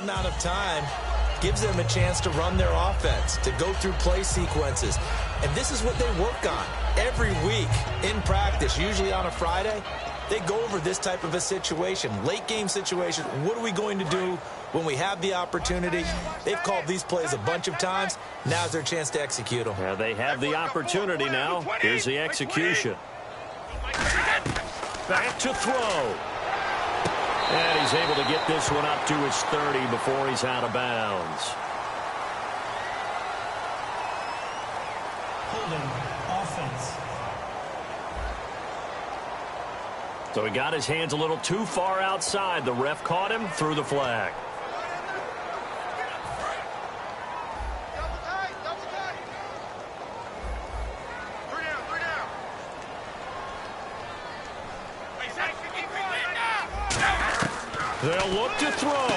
Amount of time gives them a chance to run their offense, to go through play sequences. And this is what they work on every week in practice, usually on a Friday. They go over this type of a situation, late game situation. What are we going to do when we have the opportunity? They've called these plays a bunch of times. Now's their chance to execute them. Yeah, they have the opportunity now. Here's the execution. Back to throw. And he's able to get this one up to his 30 before he's out of bounds. Holding offense. So he got his hands a little too far outside. The ref caught him, threw the flag. They'll look to throw.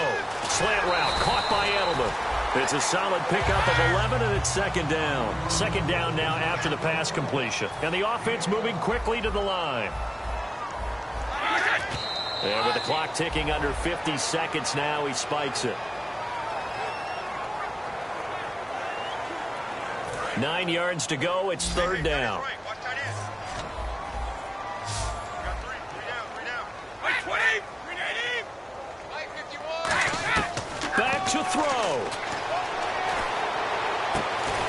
Slant route caught by Edelman. It's a solid pickup of 11, and it's second down. Second down now after the pass completion. And the offense moving quickly to the line. And with the clock ticking under 50 seconds now, he spikes it. 9 yards to go. It's third down. Back to throw.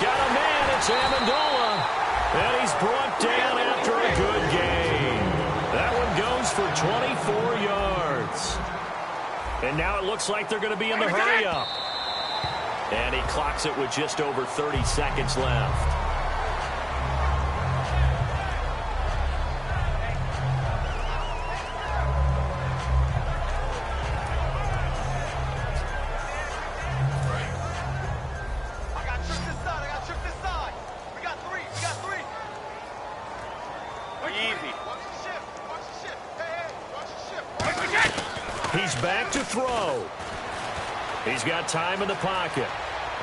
Got a man. It's Amendola. And he's brought down after a good gain. That one goes for 24 yards. And now it looks like they're going to be in the hurry-up. And he clocks it with just over 30 seconds left. He's back to throw. He's got time in the pocket.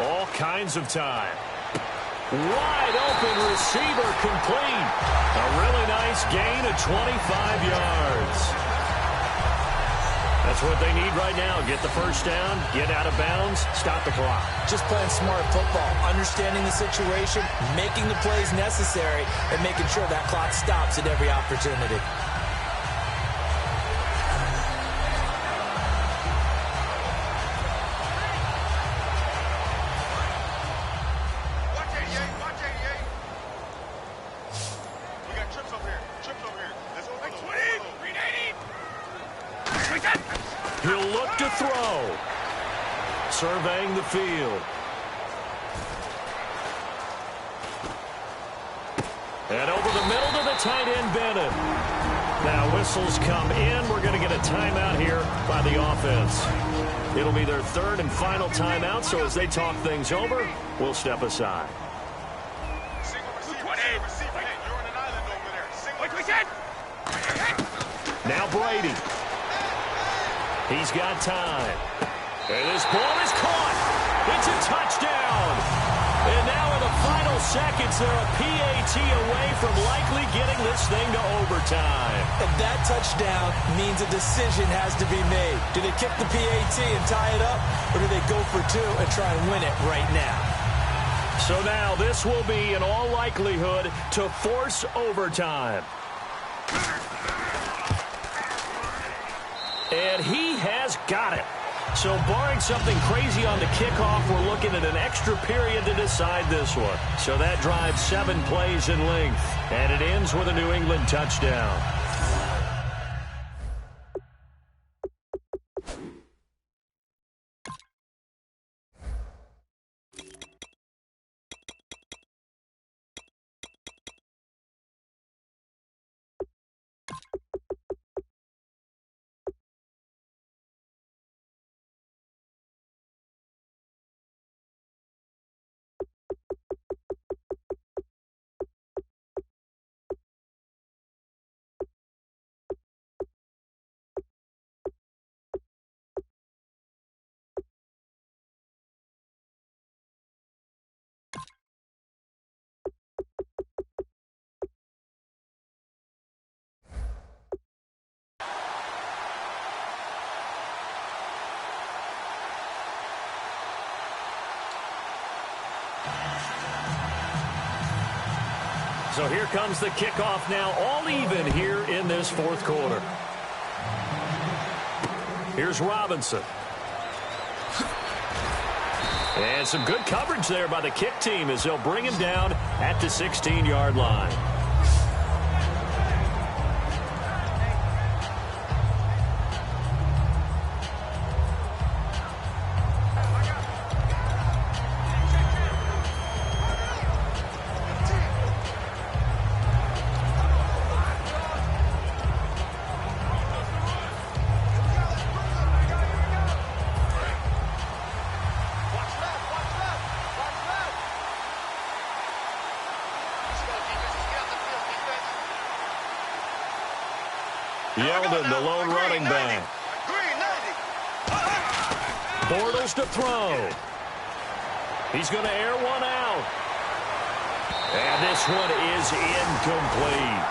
All kinds of time. Wide open receiver complete. A really nice gain of 25 yards. That's what they need right now. Get the first down, get out of bounds, stop the clock. Just playing smart football, understanding the situation, making the plays necessary, and making sure that clock stops at every opportunity. He'll look to throw. Surveying the field. And over the middle to the tight end, Bennett. Now whistles come in. We're going to get a timeout here by the offense. It'll be their third and final timeout, so as they talk things over, we'll step aside. Now Brady. He's got time. And this ball is caught. It's a touchdown. And now in the final seconds, they're a PAT away from likely getting this thing to overtime. And that touchdown means a decision has to be made. Do they kick the PAT and tie it up, or do they go for two and try and win it right now? So now this will be, in all likelihood, to force overtime. And he has got it. So barring something crazy on the kickoff, we're looking at an extra period to decide this one. So that drives 7 plays in length. And it ends with a New England touchdown. So here comes the kickoff now, all even here in this fourth quarter. Here's Robinson. And some good coverage there by the kick team as they'll bring him down at the 16-yard line. Yeldon, the lone running back. Bortles to throw. He's going to air one out. And this one is incomplete.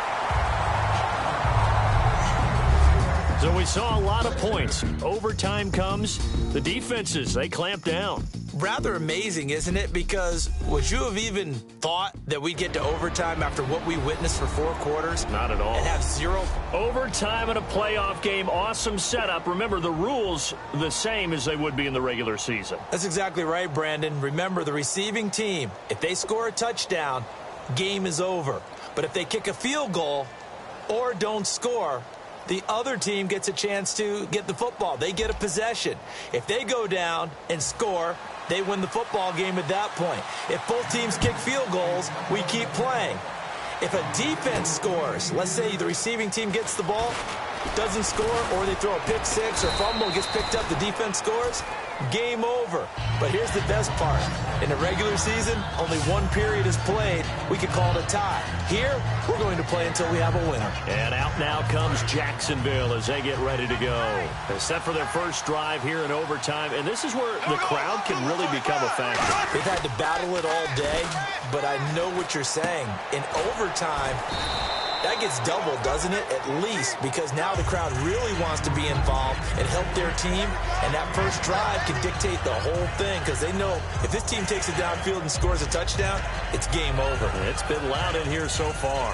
So we saw a lot of points. Overtime comes. The defenses, they clamp down. Rather amazing, isn't it? Because would you have even thought that we'd get to overtime after what we witnessed for 4 quarters? Not at all. And have 0? Overtime in a playoff game, awesome setup. Remember, the rules the same as they would be in the regular season. That's exactly right, Brandon. Remember, the receiving team, if they score a touchdown, game is over. But if they kick a field goal or don't score, the other team gets a chance to get the football. They get a possession. If they go down and score, they win the football game at that point. If both teams kick field goals, we keep playing. If a defense scores, let's say the receiving team gets the ball, doesn't score, or they throw a pick six or fumble, gets picked up, the defense scores, game over. But here's the best part. In the regular season, only 1 period is played. We could call it a tie. Here, we're going to play until we have a winner. And out now comes Jacksonville as they get ready to go. They're set for their first drive here in overtime, and this is where the crowd can really become a factor. They've had to battle it all day, but I know what you're saying. In overtime, that gets doubled, doesn't it? At least, because now the crowd really wants to be involved and help their team, and that first drive can dictate the whole thing because they know if this team takes it downfield and scores a touchdown, it's game over. It's been loud in here so far.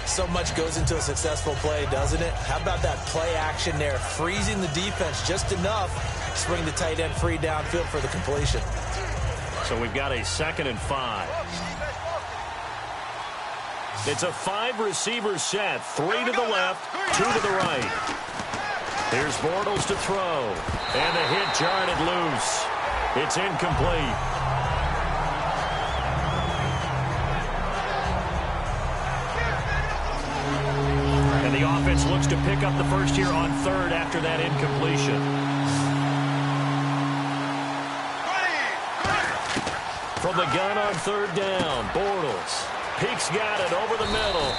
So much goes into a successful play, doesn't it? How about that play action there, freezing the defense just enough to bring the tight end free downfield for the completion. So we've got a 2nd and 5. It's a 5-receiver set. 3 to the left, 2 to the right. Here's Bortles to throw. And the hit jarred it loose. It's incomplete. And the offense looks to pick up the first here on 3rd after that incompletion. From the gun on 3rd down, Bortles. Peek's got it over the middle.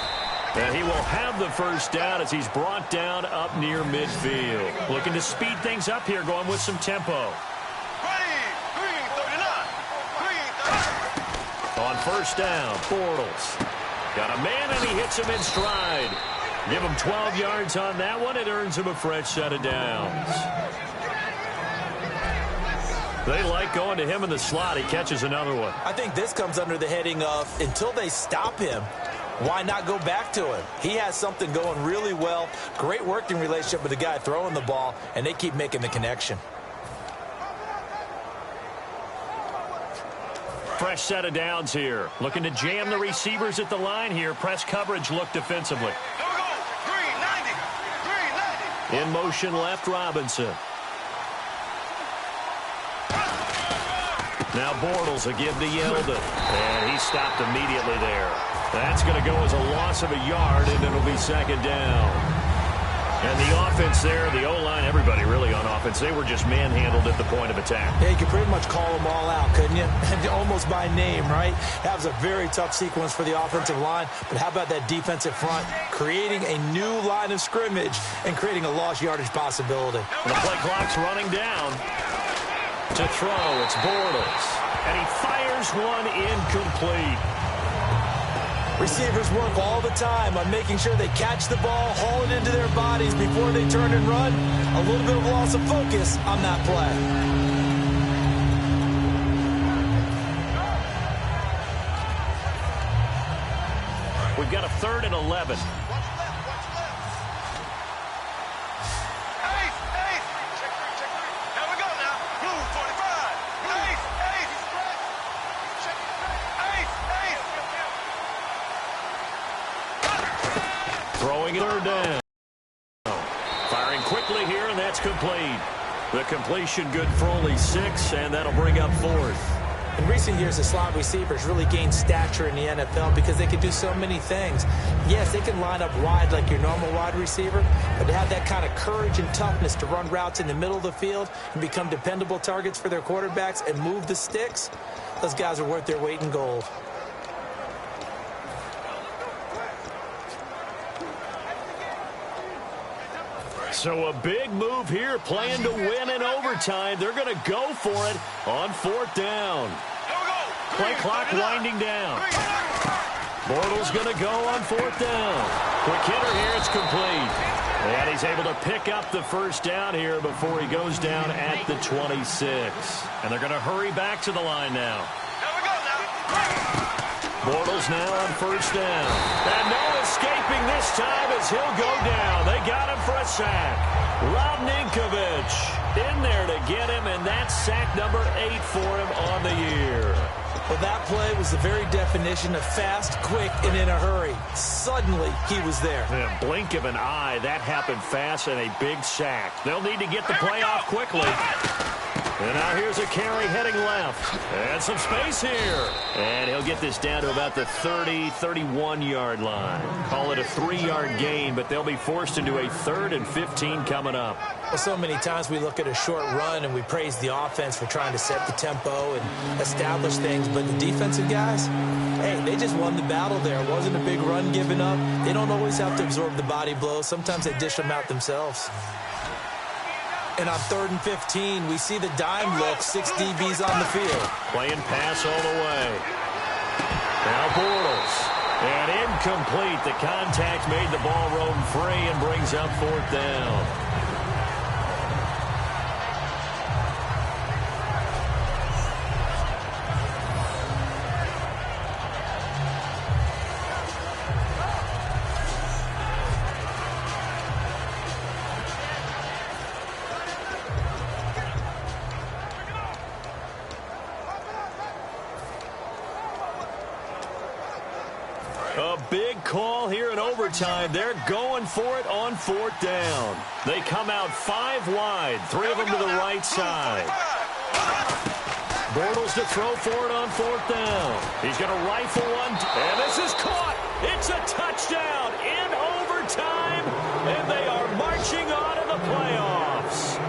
And he will have the first down as he's brought down up near midfield. Looking to speed things up here, going with some tempo. On 1st down, Bortles. Got a man, and he hits him in stride. Give him 12 yards on that one. It earns him a fresh set of downs. They like going to him in the slot. He catches another one. I think this comes under the heading of until they stop him, why not go back to him? He has something going really well. Great working relationship with the guy throwing the ball, and they keep making the connection. Fresh set of downs here. Looking to jam the receivers at the line here. Press coverage look defensively. In motion left, Robinson. Now Bortles will give to Yeldon. And he stopped immediately there. That's going to go as a loss of a yard, and it'll be 2nd down. And the offense there, the O-line, everybody really on offense, they were just manhandled at the point of attack. Yeah, you could pretty much call them all out, couldn't you? Almost by name, right? That was a very tough sequence for the offensive line. But how about that defensive front? Creating a new line of scrimmage and creating a lost yardage possibility. And the play clock's running down. To throw, it's Bortles. And he fires one incomplete. Receivers work all the time on making sure they catch the ball, haul it into their bodies before they turn and run. A little bit of loss of focus on that play. We 3rd and 11. Throwing it 3rd down. Firing quickly here, and that's complete. The completion good for only 6, and that'll bring up 4th. In recent years, the slot receivers really gained stature in the NFL because they can do so many things. Yes, they can line up wide like your normal wide receiver, but to have that kind of courage and toughness to run routes in the middle of the field and become dependable targets for their quarterbacks and move the sticks, those guys are worth their weight in gold. So a big move here, playing to win in overtime. They're going to go for it on 4th down. Play clock winding down. Bortles going to go on 4th down. Quick hitter here, it's complete. And he's able to pick up the 1st down here before he goes down at the 26. And they're going to hurry back to the line now. Bortles now on 1st down. And no escaping this time as he'll go down. They got him for a sack. Rob Ninkovich in there to get him, and that's sack number 8 for him on the year. Well, that play was the very definition of fast, quick, and in a hurry. Suddenly, he was there. In a blink of an eye, that happened fast and a big sack. They'll need to get the play off quickly. And now here's a carry heading left. And some space here. And he'll get this down to about the 30, 31-yard line. Call it a 3-yard gain, but they'll be forced into a 3rd and 15 coming up. Well, so many times we look at a short run and we praise the offense for trying to set the tempo and establish things. But the defensive guys, hey, they just won the battle there. It wasn't a big run given up. They don't always have to absorb the body blows. Sometimes they dish them out themselves. And on 3rd and 15, we see the dime look, 6 DBs on the field. Playing pass all the way. Now Bortles. And incomplete. The contact made the ball roam free and brings up 4th down. A big call here in overtime. They're going for it on 4th down. They come out 5 wide, 3 of them to the right side. Bortles to throw for it on 4th down. He's going to rifle one, and this is caught. It's a touchdown in overtime, and they are marching on to the playoffs.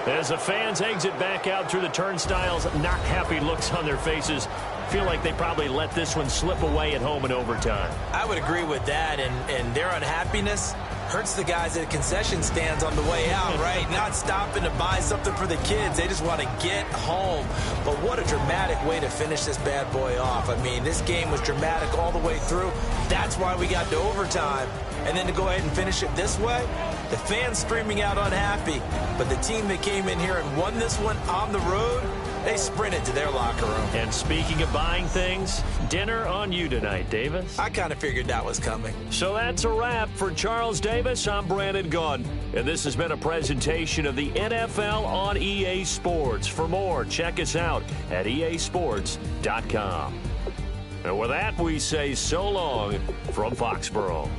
As the fans exit back out through the turnstiles, not happy looks on their faces. Feel like they probably let this one slip away at home in overtime. I would agree with that, and their unhappiness hurts the guys at concession stands on the way out, right? Not stopping to buy something for the kids. They just want to get home. But what a dramatic way to finish this bad boy off. I mean, this game was dramatic all the way through. That's why we got to overtime. And then to go ahead and finish it this way, the fans streaming out unhappy. But the team that came in here and won this one on the road, they sprinted to their locker room. And speaking of buying things, dinner on you tonight, Davis. I kind of figured that was coming. So that's a wrap for Charles Davis. I'm Brandon Gaudin. And this has been a presentation of the NFL on EA Sports. For more, check us out at easports.com. And with that, we say so long from Foxborough.